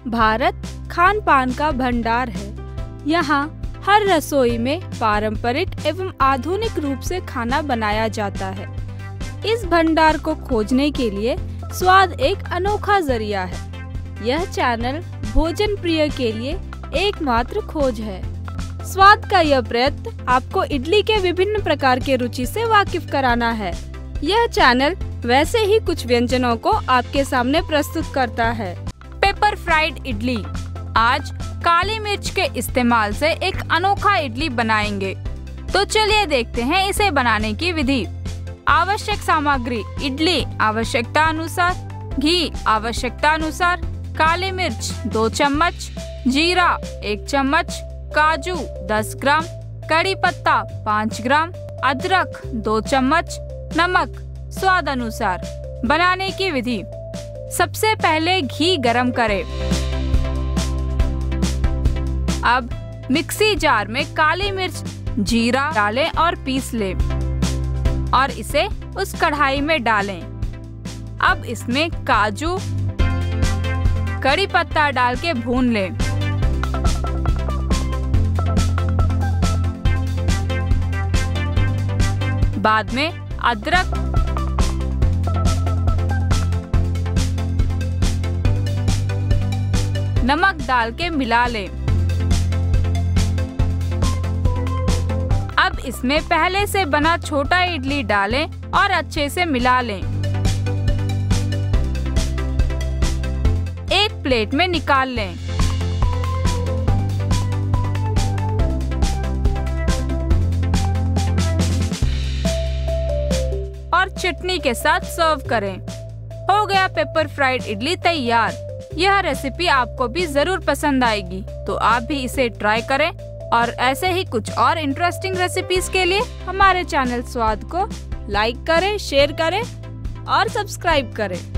भारत खान पान का भंडार है। यहाँ हर रसोई में पारंपरिक एवं आधुनिक रूप से खाना बनाया जाता है। इस भंडार को खोजने के लिए स्वाद एक अनोखा जरिया है। यह चैनल भोजन प्रिय के लिए एकमात्र खोज है। स्वाद का यह प्रयत्न आपको इडली के विभिन्न प्रकार के रुचि से वाकिफ कराना है। यह चैनल वैसे ही कुछ व्यंजनों को आपके सामने प्रस्तुत करता है। Paper fried idli. आज काली मिर्च के इस्तेमाल से एक अनोखा इडली बनाएंगे। तो चलिए देखते हैं इसे बनाने की विधि। आवश्यक सामग्री: इडली आवश्यकता अनुसार, घी आवश्यकता अनुसार, काली मिर्च 2 चम्मच, जीरा 1 चम्मच, काजू 10 ग्राम, कड़ी पत्ता 5 ग्राम, अदरक 2 चम्मच, नमक स्वाद अनुसार। बनाने की विधि: सबसे पहले घी गरम करें। अब मिक्सी जार में काली मिर्च, जीरा डालें और पीस लें और इसे उस कढ़ाई में डालें। अब इसमें काजू, कड़ी पत्ता डाल के भून लें। बाद में अदरक, नमक डाल के मिला लें। अब इसमें पहले से बना छोटा इडली डालें और अच्छे से मिला लें। एक प्लेट में निकाल लें। और चटनी के साथ सर्व करें। हो गया पेपर फ्राइड इडली तैयार। यह रेसिपी आपको भी जरूर पसंद आएगी, तो आप भी इसे ट्राई करें और ऐसे ही कुछ और इंटरेस्टिंग रेसिपीज के लिए हमारे चैनल स्वाद को लाइक करें, शेयर करें और सब्सक्राइब करें।